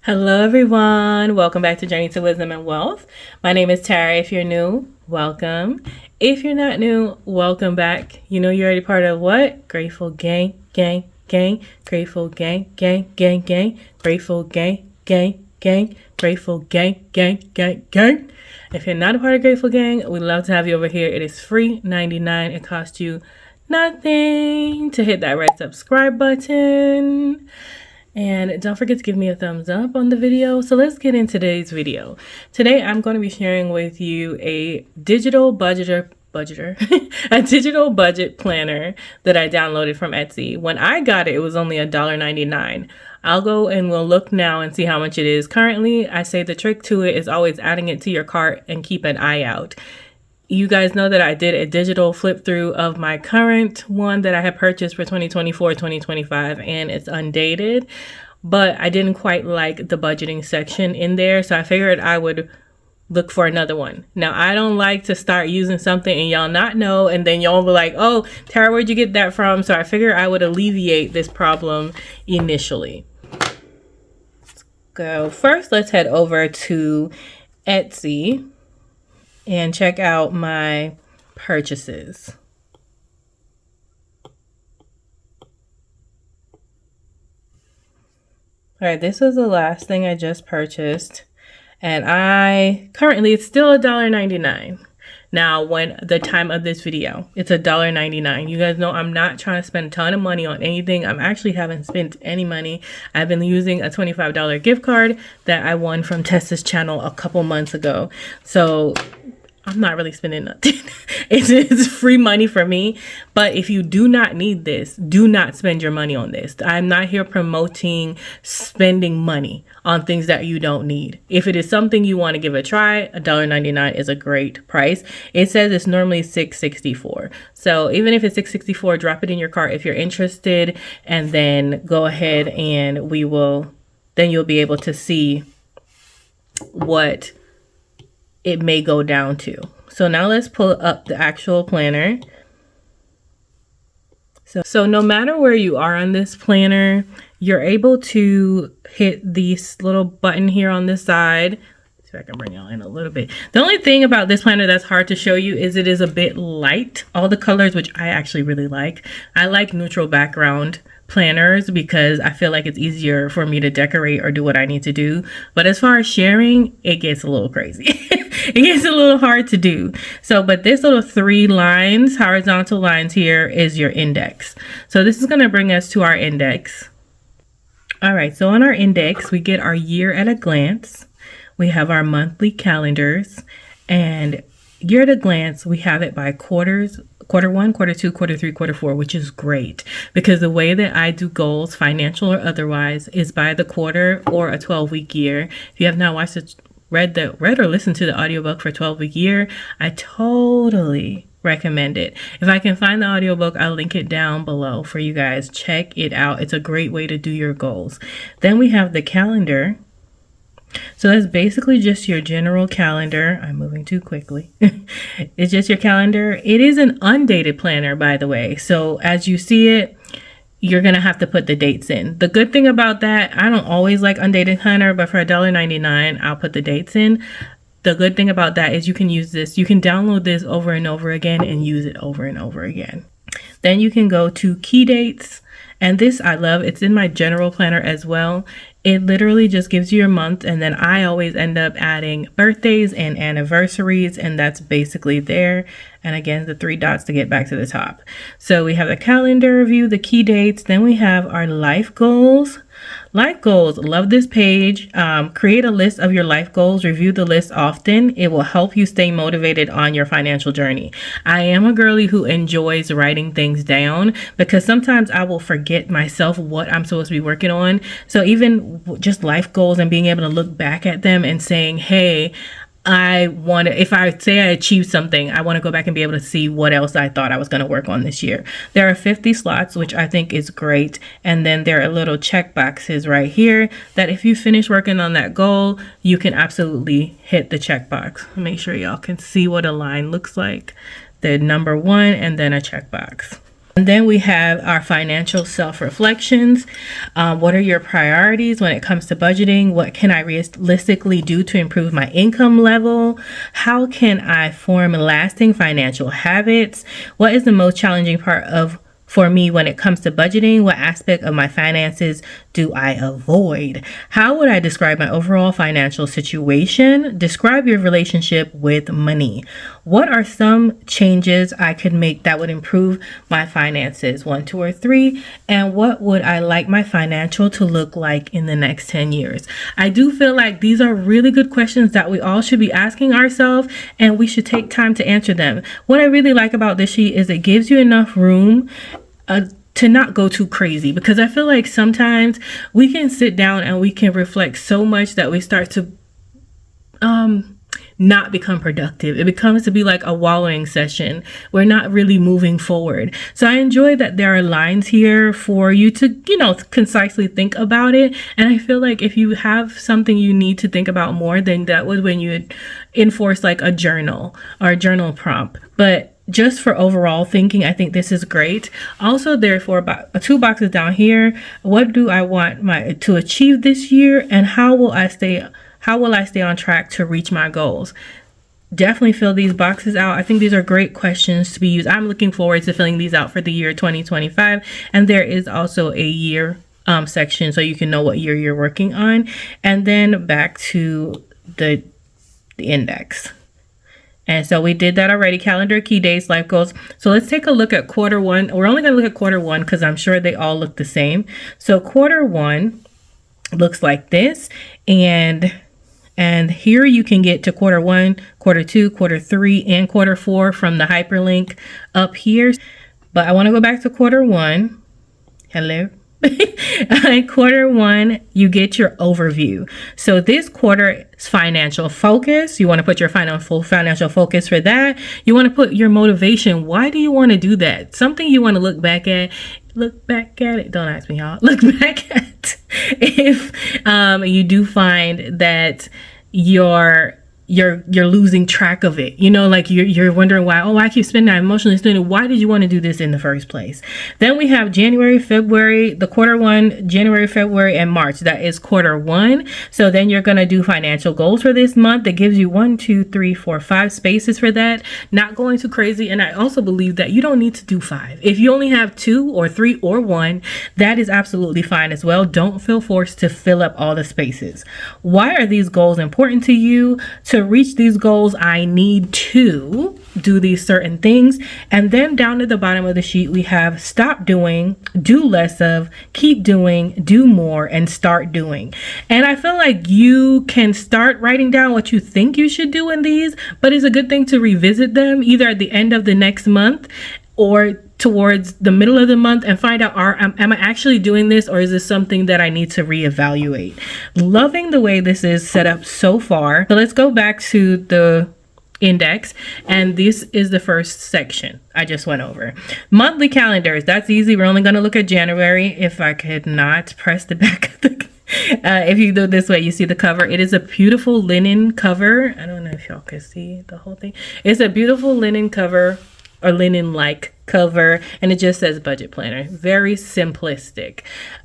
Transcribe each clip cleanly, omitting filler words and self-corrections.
Hello, everyone. Welcome back to Journey to Wisdom and Wealth. My name is Tara. If you're new, welcome. If you're not new, welcome back. You know you're already part of what? Grateful gang, gang, gang. Grateful gang, gang, gang, gang. Grateful gang, gang, gang. Grateful gang, gang, gang, gang. If you're not a part of Grateful Gang, we'd love to have you over here. It is free, $99. It costs you nothing to hit that red subscribe button. And don't forget to give me a thumbs up on the video. So let's get into today's video. Today, I'm going to be sharing with you a digital budgeter, a digital budget planner that I downloaded from Etsy. When I got it, it was only $1.99. I'll go and we'll look now and see how much it is. Currently, I say the trick to it is always adding it to your cart and keep an eye out. You guys know that I did a digital flip through of my current one that I had purchased for 2024, 2025, and it's Undated, but I didn't quite like the budgeting section in there. So I figured I would look for another one. Now, I don't like to start using something and y'all not know, and then y'all be like, oh, Tara, where'd you get that from? So I figured I would alleviate this problem initially. Let's go. First, let's head over to Etsy and check out my purchases. All right, this was the last thing I just purchased. And currently it's still $1.99. Now, when the time of this video, it's $1.99. You guys know I'm not trying to spend a ton of money on anything. I actually haven't spent any money. I've been using a $25 gift card that I won from Tessa's channel a couple months ago. So I'm not really spending nothing. It's free money for me. But if you do not need this, do not spend your money on this. I'm not here promoting spending money on things that you don't need. If it is something you want to give a try, $1.99 is a great price. It says it's normally $6.64. So even if it's $6.64, drop it in your cart if you're interested, and then go ahead and then you'll be able to see what it may go down to. So now let's pull up the actual planner. So no matter where you are on this planner, you're able to hit this little button here on this side. See if I can bring y'all in a little bit. The only thing about this planner that's hard to show you is it is a bit light. All the colors, which I actually really like. I like neutral background planners because I feel like it's easier for me to decorate or do what I need to do. But as far as sharing, it gets a little crazy. It gets a little hard to do. So, but this little 3 lines, horizontal lines here is your index. So this is going to bring us to our index. All right. So on our index, we get our year at a glance. We have our monthly calendars, and year at a glance, we have it by quarters. Quarter 1, quarter 2, quarter 3, quarter 4, which is great because the way that I do goals, financial or otherwise, is by the quarter or a 12-week year. If you have not read or listened to the audiobook for 12-week year, I totally recommend it. If I can find the audiobook, I'll link it down below for you guys. Check it out. It's a great way to do your goals. Then we have the calendar. So that's basically just your general calendar. I'm moving too quickly. It's just your calendar. It is an undated planner, by the way. So as you see it, you're going to have to put the dates in. The good thing about that, I don't always like undated planner, but for $1.99, I'll put the dates in. The good thing about that is you can use this. You can download this over and over again and use it over and over again. Then you can go to key dates. And this I love. It's in my general planner as well. It literally just gives you your month, and then I always end up adding birthdays and anniversaries, and that's basically there. And again, the 3 dots to get back to the top. So we have the calendar view, the key dates, then we have our life goals. Life goals, love this page. Create a list of your life goals, review the list often. It will help you stay motivated on your financial journey. I am a girly who enjoys writing things down because sometimes I will forget myself what I'm supposed to be working on. So even just life goals and being able to look back at them and saying, hey, if I say I achieved something, I want to go back and be able to see what else I thought I was going to work on this year. There are 50 slots, which I think is great. And then there are little check boxes right here that if you finish working on that goal, you can absolutely hit the check box. Make sure y'all can see what a line looks like. The number 1 and then a check box. And then we have our financial self-reflections. What are your priorities when it comes to budgeting? What can I realistically do to improve my income level? How can I form lasting financial habits? What is the most challenging part for me when it comes to budgeting? What aspect of my finances do I avoid? How would I describe my overall financial situation? Describe your relationship with money. What are some changes I could make that would improve my finances? 1, 2, or 3. And what would I like my financial to look like in the next 10 years? I do feel like these are really good questions that we all should be asking ourselves, and we should take time to answer them. What I really like about this sheet is it gives you enough room to not go too crazy, because I feel like sometimes we can sit down and we can reflect so much that we start to not become productive. It becomes to be like a wallowing session. We're not really moving forward. So I enjoy that there are lines here for you to, concisely think about it. And I feel like if you have something you need to think about more, then that was when you would enforce like a journal or a journal prompt. But just for overall thinking, I think this is great. Also, therefore, about 2 boxes down here, what do I want to achieve this year, and how will I stay on track to reach my goals? Definitely fill these boxes out. I think these are great questions to be used. I'm looking forward to filling these out for the year 2025. And there is also a year section, so you can know what year you're working on. And then back to the index. And so we did that already. Calendar, key dates, life goals. So let's take a look at quarter 1. We're only going to look at quarter 1 because I'm sure they all look the same. So quarter 1 looks like this. And here you can get to quarter 1, quarter 2, quarter 3, and quarter 4 from the hyperlink up here. But I want to go back to quarter 1. Hello. Quarter 1, you get your overview. So this quarter is financial focus. You want to put your financial focus for that. You want to put your motivation. Why do you want to do that? Something you want to look back at. Look back at it. Don't ask me, y'all. Look back at if you do find that you're losing track of it. Like you're wondering why, I keep spending, I'm emotionally spending. Why did you want to do this in the first place? Then we have January, February, the quarter 1, January, February, and March. That is quarter 1. So then you're going to do financial goals for this month. That gives you 1, 2, 3, 4, 5 spaces for that. Not going too crazy. And I also believe that you don't need to do 5. If you only have 2 or 3 or 1, that is absolutely fine as well. Don't feel forced to fill up all the spaces. Why are these goals important to you? To reach these goals, I need to do these certain things. And then down at the bottom of the sheet, we have stop doing, do less of, keep doing, do more, and start doing. And I feel like you can start writing down what you think you should do in these, but it's a good thing to revisit them either at the end of the next month or towards the middle of the month and find out, am I actually doing this, or is this something that I need to reevaluate? Loving the way this is set up so far. So let's go back to the index, and this is the first section I just went over. Monthly calendars, that's easy. We're only going to look at January. If I could not press the back of the if you do it this way, you see the cover. It is a beautiful linen cover. I don't know if y'all can see the whole thing. It's a beautiful linen cover, or linen-like cover, and it just says budget planner. Very simplistic.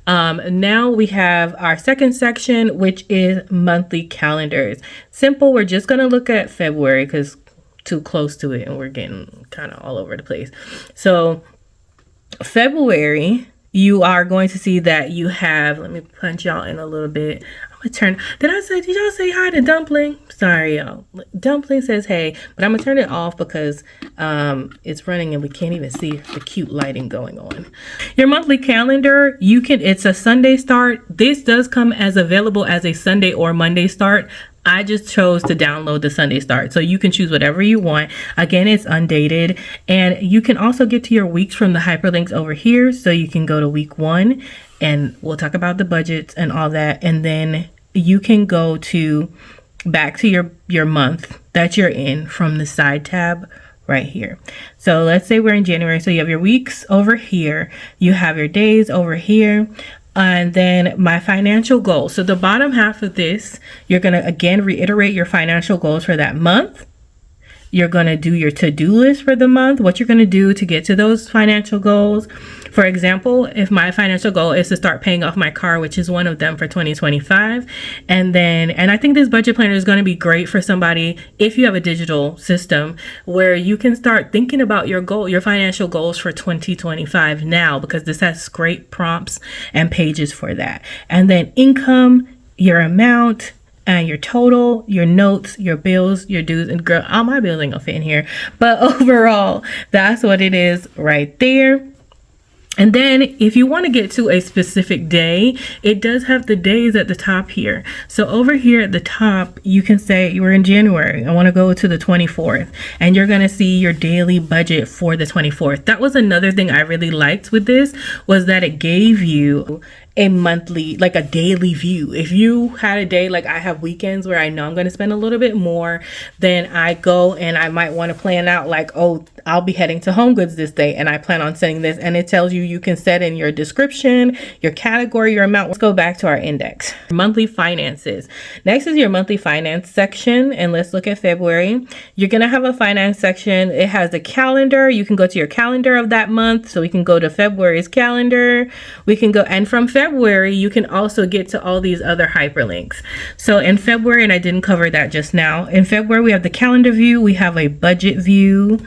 Now we have our second section, which is monthly calendars. Simple. We're just going to look at February because too close to it and we're getting kind of all over the place. So February, you are going to see that you have, let me punch y'all in a little bit. Did y'all say hi to Dumpling? Sorry, y'all. Dumpling says hey, but I'm gonna turn it off because it's running and we can't even see the cute lighting going on. Your monthly calendar, it's a Sunday start. This does come as available as a Sunday or Monday start. I just chose to download the Sunday start. So you can choose whatever you want. Again, it's undated. And you can also get to your weeks from the hyperlinks over here. So you can go to week 1 and we'll talk about the budgets and all that. And then you can go back to your month that you're in from the side tab right here. So let's say we're in January. So you have your weeks over here. You have your days over here. And then my financial goals. So the bottom half of this, you're going to again reiterate your financial goals for that month. You're going to do your to-do list for the month, what you're going to do to get to those financial goals. For example, if my financial goal is to start paying off my car, which is one of them for 2025, and I think this budget planner is going to be great for somebody if you have a digital system where you can start thinking about your financial goals for 2025 now, because this has great prompts and pages for that. And then income, your amount, and your total, your notes, your bills, your dues, and girl, all my bills ain't gonna fit in here. But overall, that's what it is right there. And then if you want to get to a specific day, it does have the days at the top here. So over here at the top, you can say you were in January. I want to go to the 24th, and you're going to see your daily budget for the 24th. That was another thing I really liked with this, was that it gave you a monthly, like a daily view. If you had a day, like I have weekends where I know I'm going to spend a little bit more, then I go and I might want to plan out like, oh, I'll be heading to Home Goods this day and I plan on setting this, and it tells you can set in your description, your category, your amount. Let's go back to our index. Monthly finances. Next is your monthly finance section, and let's look at February. You're going to have a finance section. It has the calendar. You can go to your calendar of that month. So we can go to February's calendar. We can go, and from February, you can also get to all these other hyperlinks. So in February, and I didn't cover that just now, in February, we have the calendar view. We have a budget view.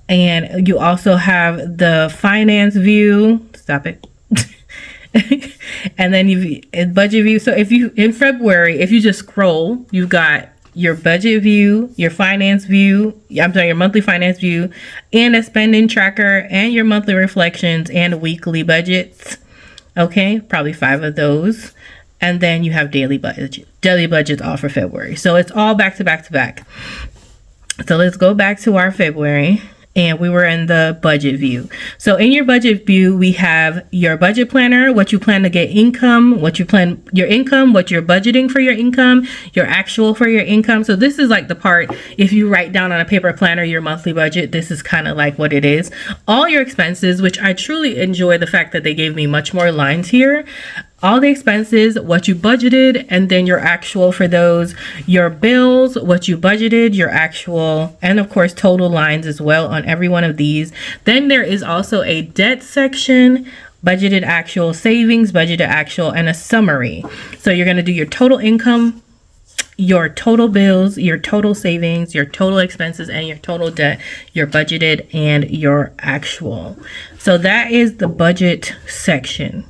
And you also have the finance view. Stop it. And then you've budget view. So if you, in February, if you just scroll, you've got your budget view, your finance view, your monthly finance view, and a spending tracker, and your monthly reflections and weekly budgets. Okay, probably 5 of those. And then you have daily budgets all for February. So it's all back to back to back. So let's go back to our February. And we were in the budget view. So in your budget view, we have your budget planner, what you plan to get income, what you're budgeting for your income, your actual for your income. So this is like the part, if you write down on a paper planner your monthly budget, this is kind of like what it is. All your expenses, which I truly enjoy the fact that they gave me much more lines here. All the expenses, what you budgeted, and then your actual for those, your bills, what you budgeted, your actual, and of course total lines as well on every one of these. Then there is also a debt section, budgeted actual, savings, budgeted actual, and a summary. So you're going to do your total income, your total bills, your total savings, your total expenses, and your total debt, your budgeted and your actual. So that is the budget section.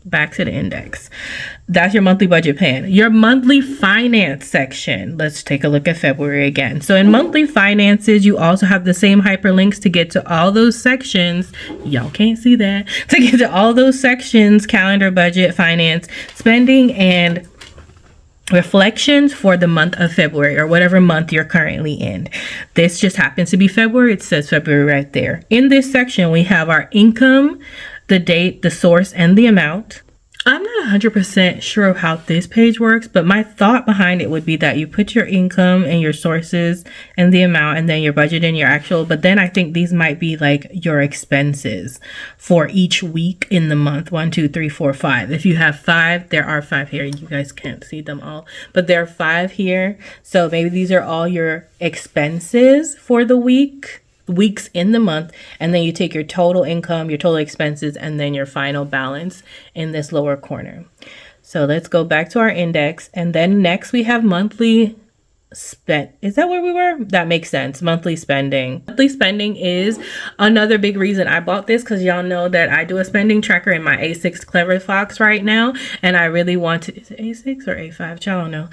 Back to the index. That's your monthly budget plan. Your monthly finance section. Let's take a look at February again. So in monthly finances, you also have the same hyperlinks to get to all those sections. Y'all can't see that. To get to all those sections, calendar, budget, finance, spending, and reflections for the month of February, or whatever month you're currently in. This just happens to be February. It says February right there. In this section, we have our income, the date, the source, and the amount. I'm not 100% sure of how this page works, but my thought behind it would be that you put your income and your sources and the amount, and then your budget and your actual. But then I think these might be like your expenses for each week in the month. 1, 2, 3, 4, 5. If you have 5, there are 5 here. You guys can't see them all, but there are 5 here. So maybe these are all your expenses for the weeks in the month, and then you take your total income, your total expenses, and then your final balance in this lower corner. So let's go back to our index, and then next we have monthly spent. Is that where we were? That makes sense. Monthly spending. Monthly spending is another big reason I bought this, because y'all know that I do a spending tracker in my A6 Clever Fox right now, and I really want to, is it A6 or A5? Y'all don't know.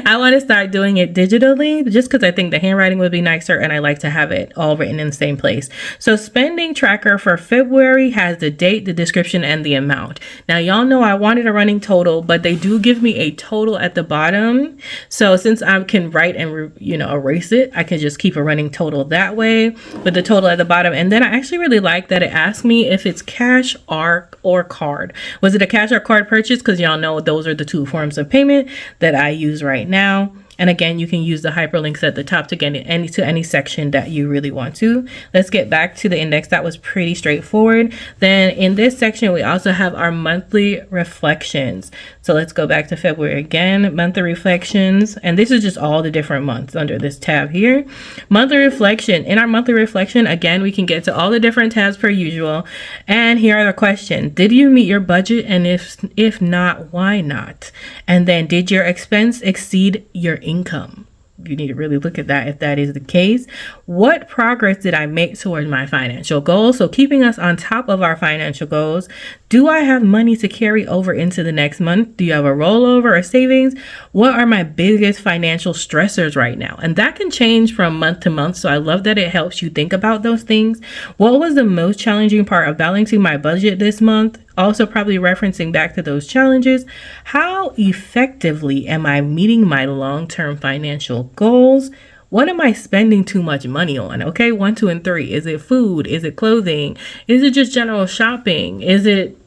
I want to start doing it digitally, just because I think the handwriting would be nicer, and I like to have it all written in the same place. So spending tracker for February has the date, the description, and the amount. Now y'all know I wanted a running total, but they do give me a total at the bottom. So since I can write and erase it, I can just keep a running total that way with the total at the bottom. And then I actually really like that it asked me if it's cash or card. Was it a cash or card purchase? Because y'all know those are the 2 forms of payment that I use right now. And again, you can use the hyperlinks at the top to get any section that you really want to. Let's get back to the index. That was pretty straightforward. Then in this section, we also have our monthly reflections. So let's go back to February again, monthly reflections. And this is just all the different months under this tab here. Monthly reflection. In our monthly reflection, again, we can get to all the different tabs per usual. And here are the questions. Did you meet your budget? And if not, why not? And then did your expense exceed your income? You need to really look at that if that is the case. What progress did I make towards my financial goals? So keeping us on top of our financial goals. Do I have money to carry over into the next month? Do you have a rollover or savings? What are my biggest financial stressors right now? And that can change from month to month. So I love that it helps you think about those things. What was the most challenging part of balancing my budget this month? Also probably referencing back to those challenges. How effectively am I meeting my long-term financial goals? What am I spending too much money on? Okay, 1, 2, and 3. Is it food? Is it clothing? Is it just general shopping? Is it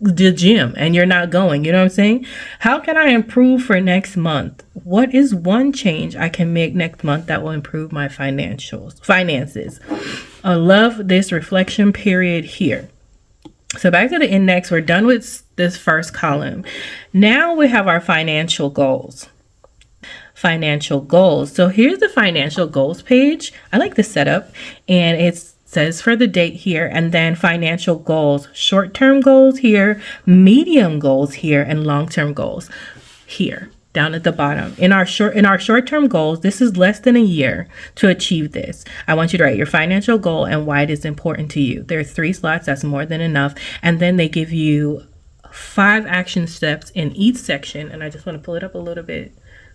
the gym and you're not going? You know what I'm saying? How can I improve for next month? What is one change I can make next month that will improve my finances? I love this reflection period here. So back to the index, we're done with this first column. Now we have our financial goals. Financial goals. So here's the financial goals page. I like the setup, and it says for the date here, and then financial goals, short-term goals here, medium goals here, and long-term goals here. Down at the bottom. In our short-term goals, this is less than a year to achieve this. I want you to write your financial goal and why it is important to you. There are 3 slots. That's more than enough. And then they give you 5 action steps in each section. And I just want to pull it up a little bit.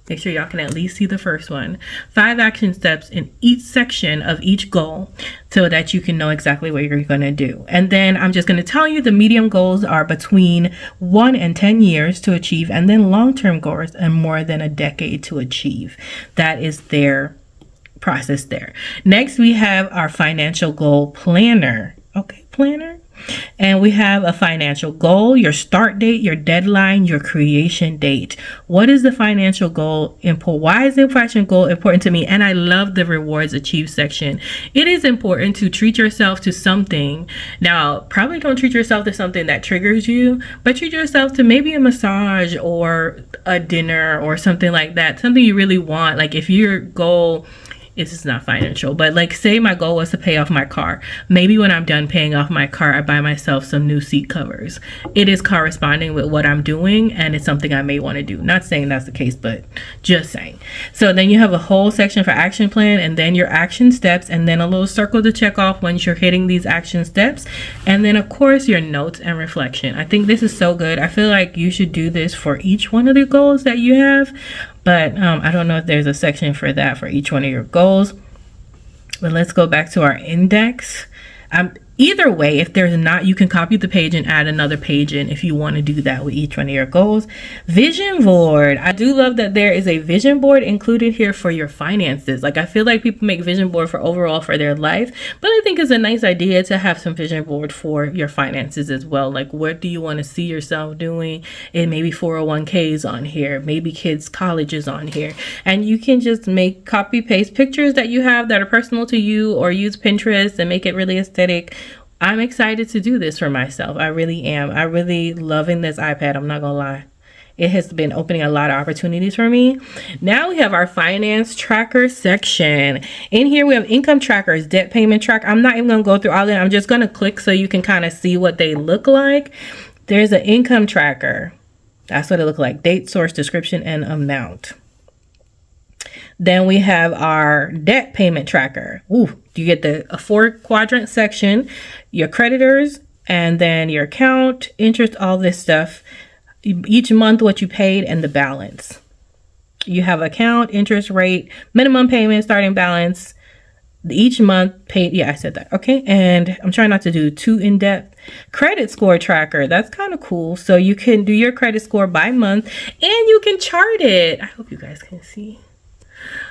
Make sure y'all can at least see the first one. 5 action steps in each section of each goal so that you can know exactly what you're going to do. And then I'm just going to tell you the medium goals are between 1 and 10 years to achieve, and then long-term goals are more than a decade to achieve. That is their process there. Next, we have our financial goal planner. Okay, planner. And we have a financial goal, your start date, your deadline, your creation date. What is the financial goal important? Why is the financial goal important to me? And I love the rewards achieved section. It is important to treat yourself to something. Now, probably don't treat yourself to something that triggers you, but treat yourself to maybe a massage or a dinner or something like that. Something you really want. Like if your goal, this is not financial, but like say my goal was to pay off my car. Maybe when I'm done paying off my car, I buy myself some new seat covers. It is corresponding with what I'm doing, and it's something I may want to do. Not saying that's the case, but just saying. So then you have a whole section for action plan, and then your action steps, and then a little circle to check off once you're hitting these action steps. And then of course your notes and reflection. I think this is so good. I feel like you should do this for each one of the goals that you have. But I don't know if there's a section for that for each one of your goals. But let's go back to our index. Either way, if there's not, you can copy the page and add another page in if you want to do that with each one of your goals. Vision board. I do love that there is a vision board included here for your finances. Like I feel like people make vision board for overall for their life, but I think it's a nice idea to have some vision board for your finances as well. Like what do you want to see yourself doing? And maybe 401ks on here, maybe kids' colleges on here. And you can just make copy paste pictures that you have that are personal to you, or use Pinterest and make it really aesthetic. I'm excited to do this for myself. I really am. I really loving this iPad. I'm not gonna lie. It has been opening a lot of opportunities for me. Now we have our finance tracker section. In here we have income trackers, debt payment tracker. I'm not even gonna go through all of it. I'm just gonna click so you can kind of see what they look like. There's an income tracker. That's what it looks like. Date, source, description, and amount. Then we have our debt payment tracker. Ooh, you get a 4-quadrant section, your creditors, and then your account, interest, all this stuff. Each month, what you paid, and the balance. You have account, interest rate, minimum payment, starting balance, each month paid. Yeah, I said that. Okay. And I'm trying not to do too in-depth. Credit score tracker. That's kind of cool. So you can do your credit score by month and you can chart it. I hope you guys can see.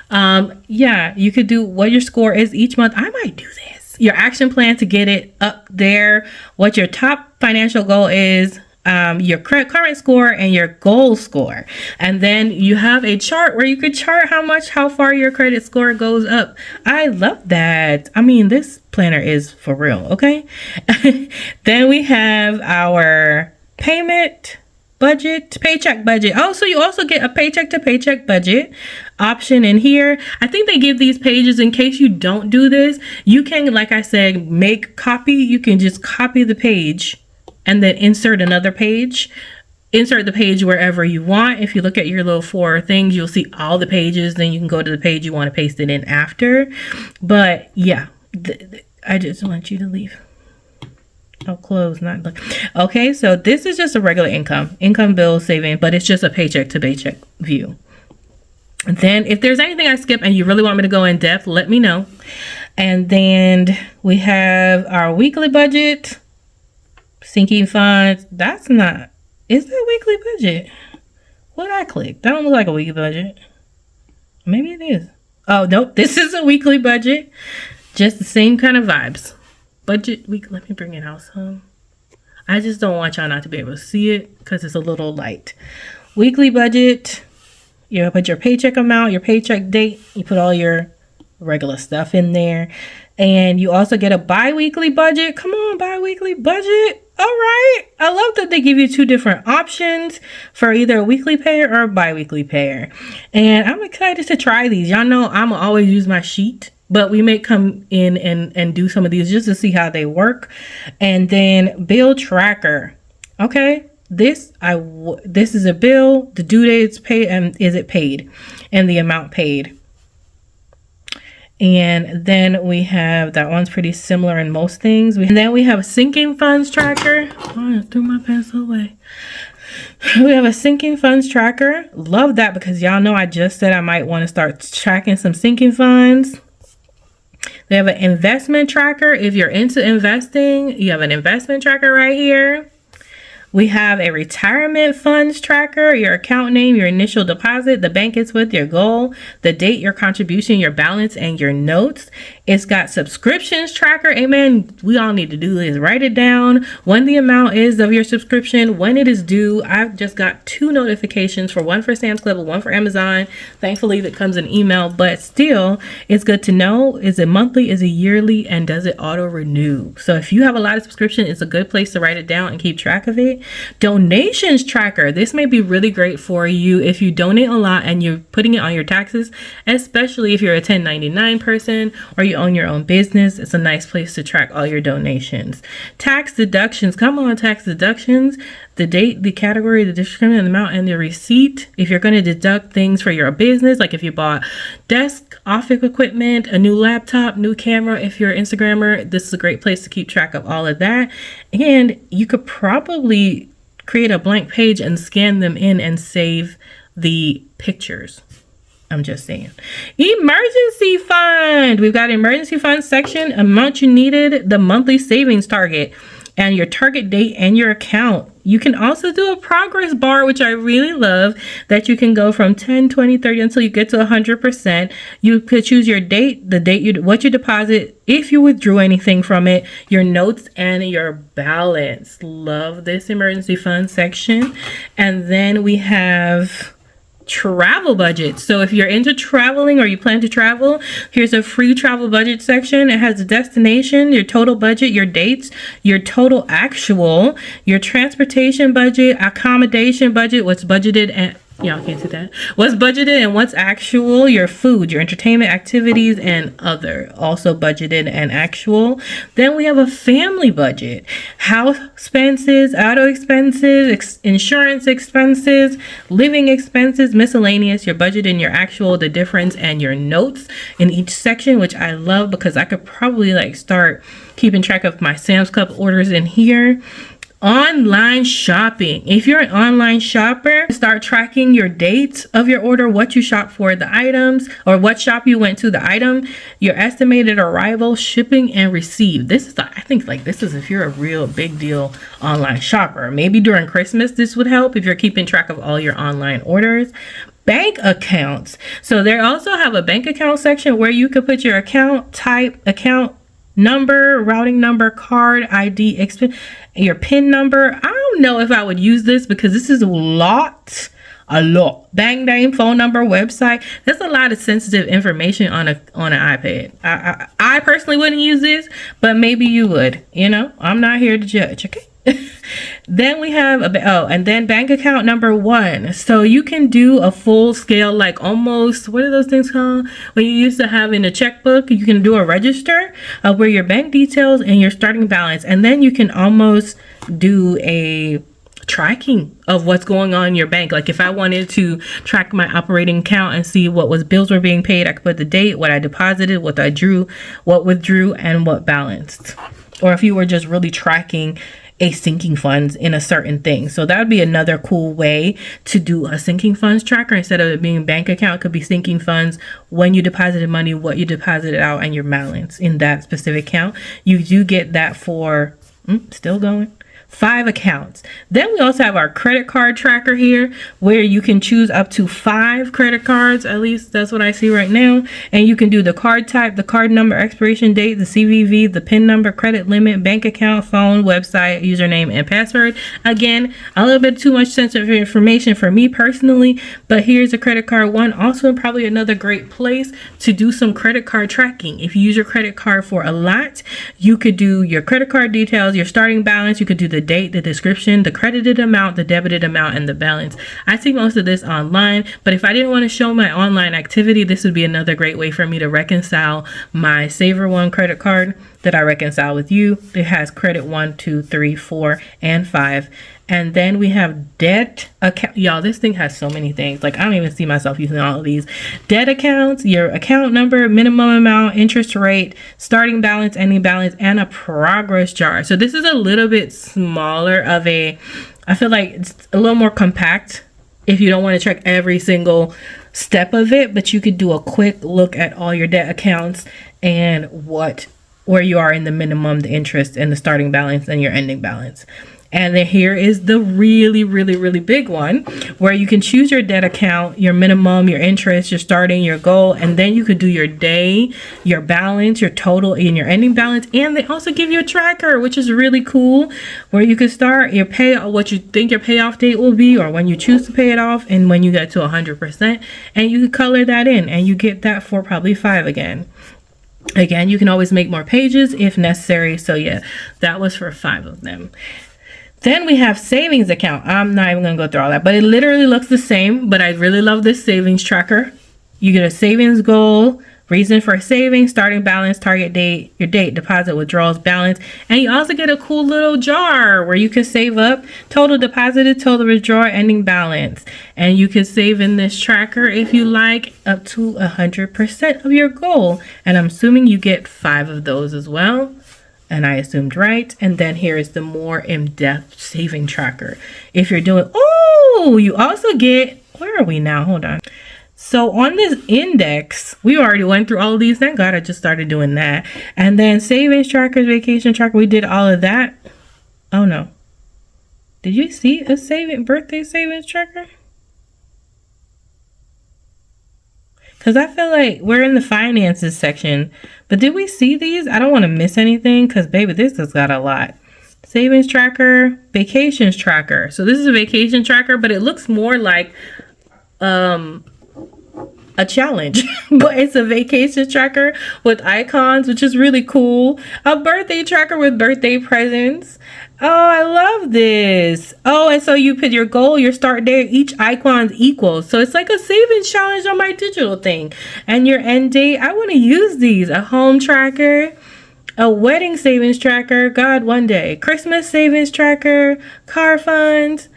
Yeah, you could do what your score is each month. I might do this. Your action plan to get it up there. What your top financial goal is. your current score and your goal score. And then you have a chart where you could chart how far your credit score goes up. I love that. I mean, this planner is for real. Okay. Then we have our payment budget, paycheck budget. Oh, so you also get a paycheck to paycheck budget option in here. I think they give these pages in case you don't do this. You can, like I said, you can just copy the page and then insert another page. Insert the page wherever you want. If you look at your little 4 things, you'll see all the pages. Then you can go to the page you want to paste it in after. But yeah, I just want you to leave. Oh, close, not look. Okay, so this is just a regular income bill saving, but it's just a paycheck to paycheck view. Then if there's anything I skip and you really want me to go in depth, let me know. And then we have our weekly budget, sinking funds. Is that weekly budget? What I clicked? That don't look like a weekly budget. Maybe it is. Oh, nope. This is a weekly budget. Just the same kind of vibes. Budget week. Let me bring it out some. I just don't want y'all not to be able to see it because it's a little light. Weekly budget. You put your paycheck amount, your paycheck date. You put all your regular stuff in there. And you also get a bi-weekly budget. Come on, bi-weekly budget. All right. I love that they give you 2 different options for either a weekly payer or a bi-weekly payer. And I'm excited to try these. Y'all know I'm always use my sheet, but we may come in and do some of these just to see how they work. And then bill tracker. Okay. This is a bill, the due date is paid, and is it paid, and the amount paid. And then we have, that one's pretty similar in most things. And then we have a sinking funds tracker. Oh, I threw my pencil away. We have a sinking funds tracker. Love that because y'all know I just said I might want to start tracking some sinking funds. We have an investment tracker. If you're into investing, you have an investment tracker right here. We have a retirement funds tracker, your account name, your initial deposit, the bank it's with, your goal, the date, your contribution, your balance, and your notes. It's got subscriptions tracker. Amen. We all need to do is write it down, when the amount is of your subscription, when it is due. I've just got 2 notifications, for one for Sam's Club and one for Amazon. Thankfully, that comes in email, but still, it's good to know. Is it monthly? Is it yearly? And does it auto renew? So if you have a lot of subscription, it's a good place to write it down and keep track of it. Donations tracker. This may be really great for you if you donate a lot and you're putting it on your taxes, especially if you're a 1099 person or you own your own business. It's a nice place to track all your donations. Tax deductions. Come on, tax deductions. The date, the category, the discriminant amount, and the receipt. If you're going to deduct things for your business, like if you bought desk, office equipment, a new laptop, new camera, if you're an Instagrammer, this is a great place to keep track of all of that. And you could probably create a blank page and scan them in and save the pictures. I'm just saying. Emergency fund. We've got emergency fund section, amount you needed, the monthly savings target, and your target date and your account. You can also do a progress bar, which I really love, that you can go from 10, 20, 30 until you get to 100%. You could choose your date, the date what you deposit, if you withdrew anything from it, your notes, and your balance. Love this emergency fund section. And then we have travel budget. So if you're into traveling or you plan to travel, here's a free travel budget section. It has a destination, your total budget, your dates, your total actual, your transportation budget, accommodation budget, what's budgeted, and y'all can't see that. What's budgeted and what's actual, your food, your entertainment activities, and other, also budgeted and actual. Then we have a family budget, house expenses, auto expenses, insurance expenses, living expenses, miscellaneous, your budget and your actual, the difference, and your notes in each section, which I love because I could probably like start keeping track of my Sam's Club orders in here. Online shopping. If you're an online shopper, start tracking your dates of your order, what you shop for, the items, or what shop you went to, the item, your estimated arrival, shipping, and receive. This is, I think, like this is if you're a real big deal online shopper. Maybe during Christmas, this would help if you're keeping track of all your online orders. Bank accounts. So they also have a bank account section where you could put your account type, account number, routing number, card ID, your PIN number. I don't know if I would use this because this is a lot. Bank name, phone number, website. There's a lot of sensitive information on an iPad. I personally wouldn't use this, but maybe you would. You know, I'm not here to judge. Okay. Then we have and then bank account number 1. So you can do a full scale, like almost, what are those things called? When you used to have in a checkbook, you can do a register of where your bank details and your starting balance, and then you can almost do a tracking of what's going on in your bank. Like if I wanted to track my operating account and see what bills were being paid, I could put the date, what I deposited, what I drew, what withdrew, and what balanced. Or if you were just really tracking a sinking funds in a certain thing. So that would be another cool way to do a sinking funds tracker. Instead of it being bank account, it could be sinking funds, when you deposited money, what you deposited out, and your balance in that specific account. You do get that for still going 5 accounts. Then we also have our credit card tracker here, where you can choose up to 5 credit cards. At least that's what I see right now. And you can do the card type, the card number, expiration date, the CVV, the PIN number, credit limit, bank account, phone, website, username, and password. Again, a little bit too much sensitive information for me personally, but here's a credit card one. Also probably another great place to do some credit card tracking. If you use your credit card for a lot, you could do your credit card details, your starting balance. You could do the date, the description, the credited amount, the debited amount, and the balance. I see most of this online, but if I didn't want to show my online activity, this would be another great way for me to reconcile my Saver One credit card that I reconcile with you. It has credit 1, 2, 3, 4, and 5. And then we have debt account. Y'all, this thing has so many things. Like, I don't even see myself using all of these. Debt accounts, your account number, minimum amount, interest rate, starting balance, ending balance, and a progress jar. So this is a little bit smaller of I feel like it's a little more compact if you don't want to track every single step of it, but you could do a quick look at all your debt accounts and where you are in the minimum, the interest, and the starting balance, and your ending balance. And then here is the really, really, really big one, where you can choose your debt account, your minimum, your interest, your starting, your goal, and then you could do your day, your balance, your total, and your ending balance. And they also give you a tracker, which is really cool, where you can start your what you think your payoff date will be, or when you choose to pay it off, and when you get to 100%, and you can color that in, and you get that for probably 5 again. Again, you can always make more pages if necessary. So yeah, that was for 5 of them. Then we have savings account. I'm not even going to go through all that, but it literally looks the same, but I really love this savings tracker. You get a savings goal, reason for saving, starting balance, target date, your date, deposit, withdrawals, balance, and you also get a cool little jar where you can save up total deposited, total withdrawal, ending balance. And you can save in this tracker, if you like, up to 100% of your goal. And I'm assuming you get 5 of those as well. And I assumed right. And then here is the more in-depth saving tracker. If you're doing, you also get, where are we now? Hold on. So on this index, we already went through all of these. Thank God I just started doing that. And then savings trackers, vacation tracker, we did all of that. Oh no. Did you see a birthday savings tracker? Because I feel like we're in the finances section. But did we see these? I don't want to miss anything because, baby, this has got a lot. Savings tracker, vacations tracker. So this is a vacation tracker, but it looks more like a challenge. But it's a vacation tracker with icons, which is really cool. A birthday tracker with birthday presents. Oh, I love this. Oh, and so you put your goal, your start date, each icon's equal. So it's like a savings challenge on my digital thing. And your end date, I want to use these. A home tracker, a wedding savings tracker, God, one day. Christmas savings tracker, car funds,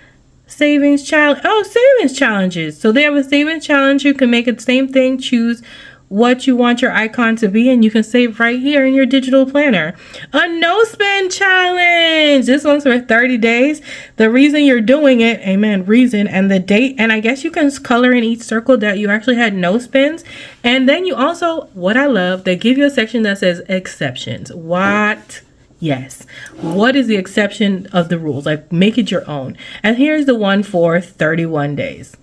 savings challenge. Oh, savings challenges. So they have a savings challenge. You can make it the same thing, choose what you want your icon to be, and you can save right here in your digital planner. A no spend challenge. This one's for 30 days. The reason you're doing it, amen, reason, and the date. And I guess you can color in each circle that you actually had no spends. And then you also, what I love, they give you a section that says exceptions. What? Yes. What is the exception of the rules? Like, make it your own. And here's the one for 31 days.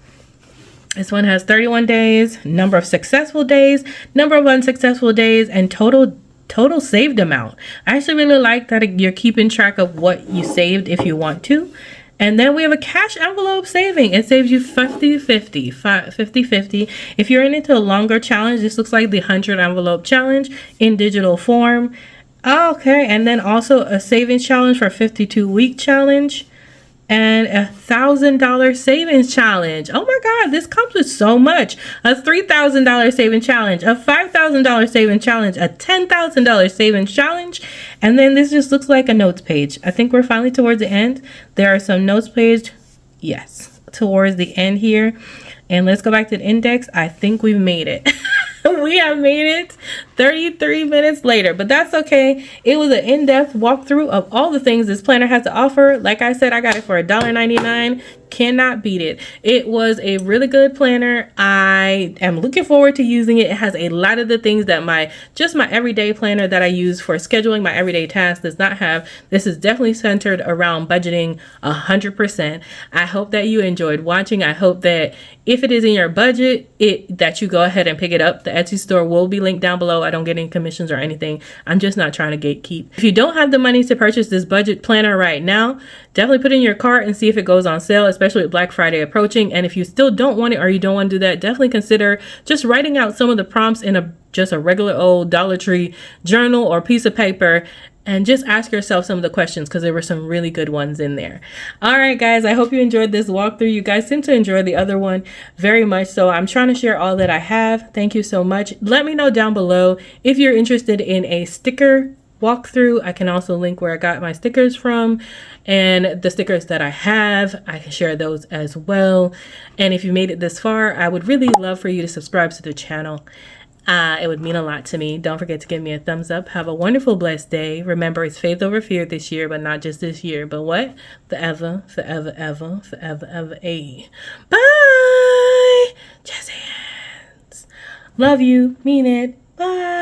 This one has 31 days, number of successful days, number of unsuccessful days, and total total saved amount. I actually really like that you're keeping track of what you saved if you want to. And then we have a cash envelope saving. It saves you 50-50. If you're into a longer challenge, this looks like the 100 envelope challenge in digital form. Okay, and then also a savings challenge for 52-week challenge. And a $1,000 savings challenge. Oh my God, this comes with so much. A $3,000 savings challenge, a $5,000 savings challenge, a $10,000 savings challenge. And then this just looks like a notes page. I think we're finally towards the end. There are some notes page. Yes, towards the end here. And let's go back to the index. I think we've made it. We have made it 33 minutes later, but that's okay. It was an in-depth walkthrough of all the things this planner has to offer. Like I said, I got it for $1.99. Cannot beat it. It was a really good planner. I am looking forward to using it. It has a lot of the things that my everyday planner that I use for scheduling my everyday tasks does not have. This is definitely centered around budgeting 100%. I hope that you enjoyed watching. I hope that if it is in your budget, that you go ahead and pick it up. The Etsy store will be linked down below. I don't get any commissions or anything. I'm just not trying to gatekeep. If you don't have the money to purchase this budget planner right now, definitely put it in your cart and see if it goes on sale, especially with Black Friday approaching. And if you still don't want it or you don't want to do that, definitely consider just writing out some of the prompts in just a regular old Dollar Tree journal or piece of paper, and just ask yourself some of the questions, because there were some really good ones in there. All right, guys, I hope you enjoyed this walkthrough. You guys seem to enjoy the other one very much, so I'm trying to share all that I have. Thank you so much. Let me know down below if you're interested in a sticker walkthrough. I can also link where I got my stickers from, and the stickers that I have, I can share those as well. And if you made it this far, I would really love for you to subscribe to the channel. It would mean a lot to me. Don't forget to give me a thumbs up. Have a wonderful, blessed day. Remember, it's faith over fear this year, but not just this year. But what? Forever, forever, ever, forever, ever. Bye. Jazz hands. Love you. Mean it. Bye.